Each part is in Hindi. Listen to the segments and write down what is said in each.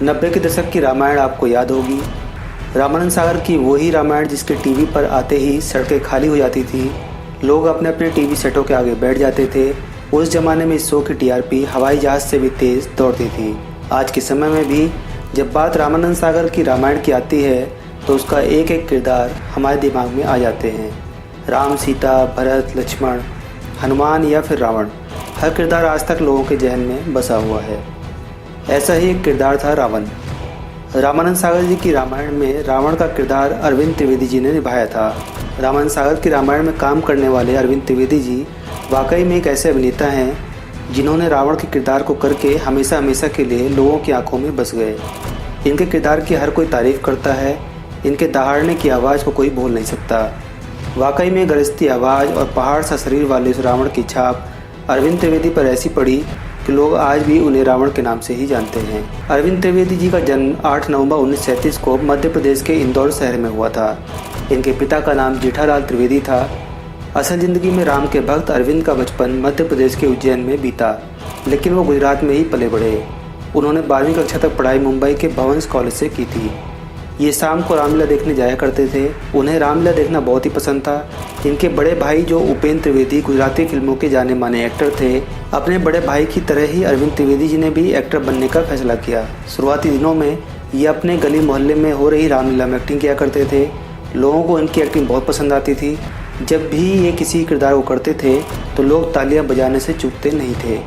90 के दशक की रामायण आपको याद होगी। रामानंद सागर की वही रामायण जिसके टीवी पर आते ही सड़कें खाली हो जाती थी, लोग अपने अपने टीवी सेटों के आगे बैठ जाते थे। उस जमाने में इस शो की टीआरपी हवाई जहाज से भी तेज दौड़ती थी। आज के समय में भी जब बात रामानंद सागर की रामायण की आती है तो उसका एक एक किरदार हमारे दिमाग में आ जाते हैं। राम, सीता, भरत, लक्ष्मण, हनुमान या फिर रावण, हर किरदार आज तक लोगों के जहन में बसा हुआ है। ऐसा ही एक किरदार था रावण। रामानंद सागर जी की रामायण में रावण का किरदार अरविंद त्रिवेदी जी ने निभाया था। रामानंद सागर की रामायण में काम करने वाले अरविंद त्रिवेदी जी वाकई में एक ऐसे अभिनेता हैं जिन्होंने रावण के किरदार को करके हमेशा हमेशा के लिए लोगों की आंखों में बस गए। इनके किरदार की हर कोई तारीफ करता है। इनके दहाड़ने की आवाज़ को कोई भूल नहीं सकता। वाकई में गरजती आवाज़ और पहाड़ सा शरीर वाले उस रावण की छाप अरविंद त्रिवेदी पर ऐसी पड़ी कि लोग आज भी उन्हें रावण के नाम से ही जानते हैं। अरविंद त्रिवेदी जी का जन्म 8 नवंबर 1937 को मध्य प्रदेश के इंदौर शहर में हुआ था। इनके पिता का नाम जेठालाल त्रिवेदी था। असल ज़िंदगी में राम के भक्त अरविंद का बचपन मध्य प्रदेश के उज्जैन में बीता, लेकिन वो गुजरात में ही पले बढ़े। उन्होंने 12वीं कक्षा तक पढ़ाई मुंबई के भवंस कॉलेज से की थी। ये शाम को रामलीला देखने जाया करते थे। उन्हें रामलीला देखना बहुत ही पसंद था। इनके बड़े भाई जो उपेंद्र त्रिवेदी गुजराती फिल्मों के जाने माने एक्टर थे, अपने बड़े भाई की तरह ही अरविंद त्रिवेदी जी ने भी एक्टर बनने का फैसला किया। शुरुआती दिनों में ये अपने गली मोहल्ले में हो रही रामलीला में एक्टिंग किया करते थे। लोगों को इनकी एक्टिंग बहुत पसंद आती थी। जब भी ये किसी किरदार को करते थे तो लोग तालियां बजाने से चूकते नहीं थे।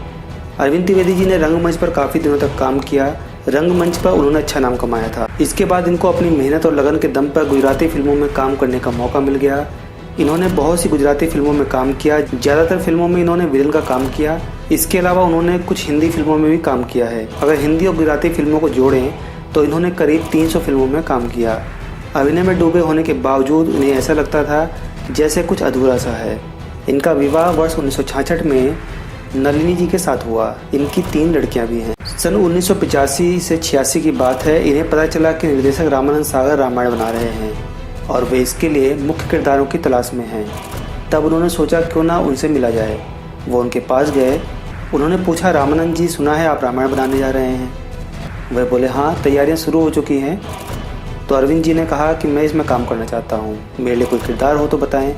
अरविंद त्रिवेदी जी ने रंगमंच पर काफ़ी दिनों तक काम किया। रंगमंच पर उन्होंने अच्छा नाम कमाया था। इसके बाद इनको अपनी मेहनत और लगन के दम पर गुजराती फिल्मों में काम करने का मौका मिल गया। इन्होंने बहुत सी गुजराती फिल्मों में काम किया। ज़्यादातर फिल्मों में इन्होंने विलन का काम किया। इसके अलावा उन्होंने कुछ हिंदी फिल्मों में भी काम किया है। अगर हिंदी और गुजराती फिल्मों को जोड़ें तो इन्होंने करीब 300 फिल्मों में काम किया। अभिनय में डूबे होने के बावजूद उन्हें ऐसा लगता था जैसे कुछ अधूरा सा है। इनका विवाह वर्ष 1966 में नलिनी जी के साथ हुआ। इनकी 3 लड़कियां भी हैं। सन 1985 से 86 की बात है। इन्हें पता चला कि निर्देशक रामानंद सागर रामायण बना रहे हैं और वे इसके लिए मुख्य किरदारों की तलाश में हैं। तब उन्होंने सोचा क्यों ना उनसे मिला जाए। वो उनके पास गए। उन्होंने पूछा, रामानंद जी, सुना है आप रामायण बनाने जा रहे हैं? वह बोले, हाँ, तैयारियाँ शुरू हो चुकी हैं। तो अरविंद जी ने कहा कि मैं इसमें काम करना चाहता हूँ, मेरे लिए कोई किरदार हो तो बताएं।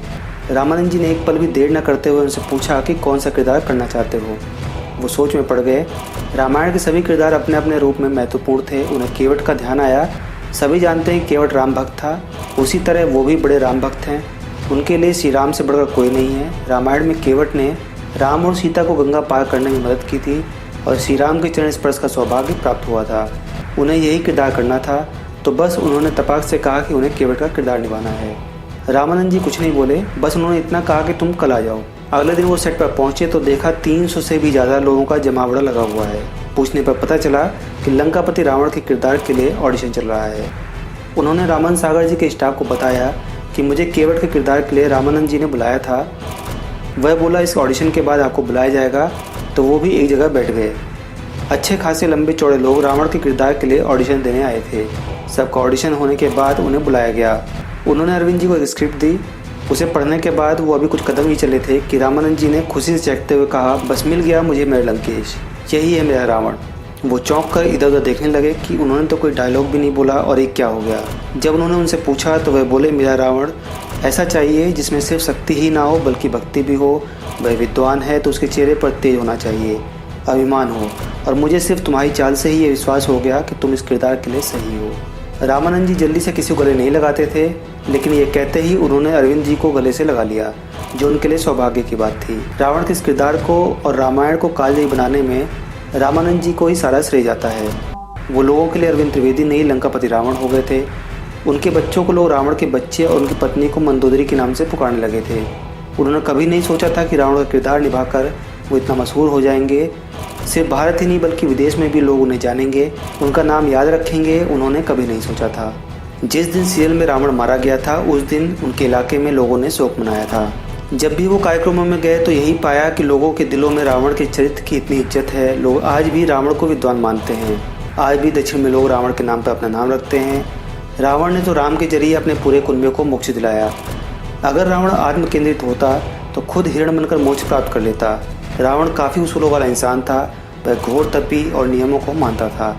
रामानंद जी ने एक पल भी देर न करते हुए उनसे पूछा कि कौन सा किरदार करना चाहते हो। वो सोच में पड़ गए। रामायण के सभी किरदार अपने अपने रूप में महत्वपूर्ण थे। उन्हें केवट का ध्यान आया। सभी जानते हैं केवट राम भक्त था, उसी तरह वो भी बड़े राम भक्त हैं। उनके लिए श्री राम से बढ़कर कोई नहीं है। रामायण में केवट ने राम और सीता को गंगा पार करने में मदद की थी और श्री राम के चरण स्पर्श का सौभाग्य प्राप्त हुआ था। उन्हें यही किरदार करना था, तो बस उन्होंने तपाक से कहा कि उन्हें केवट का किरदार निभाना है। रामानंद जी कुछ नहीं बोले, बस उन्होंने इतना कहा कि तुम कल आ जाओ। अगले दिन वो सेट पर पहुंचे तो देखा 300 से भी ज़्यादा लोगों का जमावड़ा लगा हुआ है। पूछने पर पता चला कि लंकापति रावण के किरदार के लिए ऑडिशन चल रहा है। उन्होंने रामानंद सागर जी के स्टाफ को बताया कि मुझे केवट के किरदार के लिए रामानंद जी ने बुलाया था। वह बोला, इस ऑडिशन के बाद आपको बुलाया जाएगा। तो वो भी एक जगह बैठ गए। अच्छे खासे लंबे चौड़े लोग रावण के किरदार के लिए ऑडिशन देने आए थे। सबका ऑडिशन होने के बाद उन्हें बुलाया गया। उन्होंने अरविंद जी को एक स्क्रिप्ट दी। उसे पढ़ने के बाद वो अभी कुछ कदम ही चले थे कि रामानंद जी ने खुशी से चहकते हुए कहा, बस मिल गया मुझे मेरा लंकेश, यही है मेरा रावण। वो चौंक कर इधर उधर देखने लगे कि उन्होंने तो कोई डायलॉग भी नहीं बोला और एक क्या हो गया। जब उन्होंने उनसे पूछा तो वह बोले, मेरा रावण ऐसा चाहिए जिसमें सिर्फ शक्ति ही ना हो बल्कि भक्ति भी हो। वह विद्वान है तो उसके चेहरे पर तेज होना चाहिए, अभिमान हो, और मुझे सिर्फ तुम्हारी चाल से ही ये विश्वास हो गया कि तुम इस किरदार के लिए सही हो। रामानंद जी जल्दी से किसी को गले नहीं लगाते थे, लेकिन ये कहते ही उन्होंने अरविंद जी को गले से लगा लिया, जो उनके लिए सौभाग्य की बात थी। रावण के इस किरदार को और रामायण को कालजयी बनाने में रामानंद जी को ही सारा श्रेय जाता है। वो लोगों के लिए अरविंद त्रिवेदी नहीं लंकापति रावण हो गए थे। उनके बच्चों को लोग रावण के बच्चे और उनकी पत्नी को मंदोदरी के नाम से पुकारने लगे थे। उन्होंने कभी नहीं सोचा था कि रावण का किरदार निभाकर वो इतना मशहूर हो जाएंगे। सिर्फ भारत ही नहीं बल्कि विदेश में भी लोग उन्हें जानेंगे, उनका नाम याद रखेंगे। उन्होंने कभी नहीं सोचा था। जिस दिन सीरियल में रावण मारा गया था उस दिन उनके इलाके में लोगों ने शोक मनाया था। जब भी वो कार्यक्रमों में गए तो यही पाया कि लोगों के दिलों में रावण के चरित्र की इतनी इज्जत है। लोग आज भी रावण को विद्वान मानते हैं। आज भी दक्षिण में लोग रावण के नाम पर अपना नाम रखते हैं। रावण ने तो राम के जरिए अपने पूरे कुनबे को मोक्ष दिलाया। अगर रावण आत्म केंद्रित होता तो खुद हिरण बनकर मोक्ष प्राप्त कर लेता। रावण काफ़ी उसूलों वाला इंसान था। वह घोर तपी और नियमों को मानता था।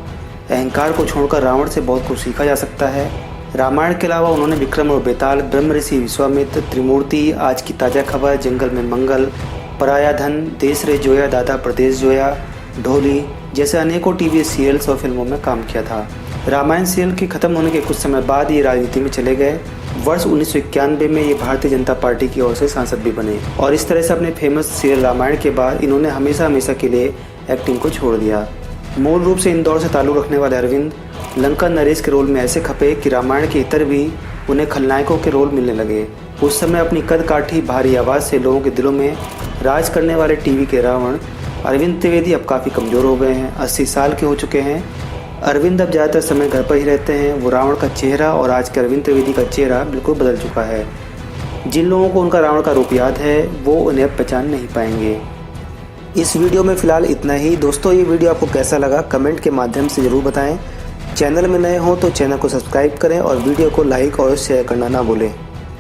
अहंकार को छोड़कर रावण से बहुत कुछ सीखा जा सकता है। रामायण के अलावा उन्होंने विक्रम और बेताल, ब्रह्म ऋषि विश्वामित्र, त्रिमूर्ति, आज की ताज़ा खबर, जंगल में मंगल, पराया धन, देश रे जोया, दादा प्रदेश जोया, ढोली जैसे अनेकों टीवी सीरियल्स और फिल्मों में काम किया था। रामायण सीरियल के खत्म होने के कुछ समय बाद ये राजनीति में चले गए। वर्ष 1991 में ये भारतीय जनता पार्टी की ओर से सांसद भी बने और इस तरह से अपने फेमस सीरियल रामायण के बाद इन्होंने हमेशा के लिए एक्टिंग को छोड़ दिया। मूल रूप से इंदौर से ताल्लुक़ रखने वाले अरविंद लंका नरेश के रोल में ऐसे खपे कि रामायण के इतर भी उन्हें खलनायकों के रोल मिलने लगे। उस समय अपनी कद काठी भारी आवाज़ से लोगों के दिलों में राज करने वाले टीवी के रावण अरविंद त्रिवेदी अब काफ़ी कमज़ोर हो गए हैं, 80 साल के हो चुके हैं। अरविंद अब ज़्यादातर समय घर पर ही रहते हैं। वो रावण का चेहरा और आज के अरविंद त्रिवेदी का चेहरा बिल्कुल बदल चुका है। जिन लोगों को उनका रावण का रूप याद है वो उन्हें अब पहचान नहीं पाएंगे। इस वीडियो में फ़िलहाल इतना ही। दोस्तों, ये वीडियो आपको कैसा लगा कमेंट के माध्यम से ज़रूर बताएं। चैनल में नए हों तो चैनल को सब्सक्राइब करें और वीडियो को लाइक और शेयर करना ना भूलें।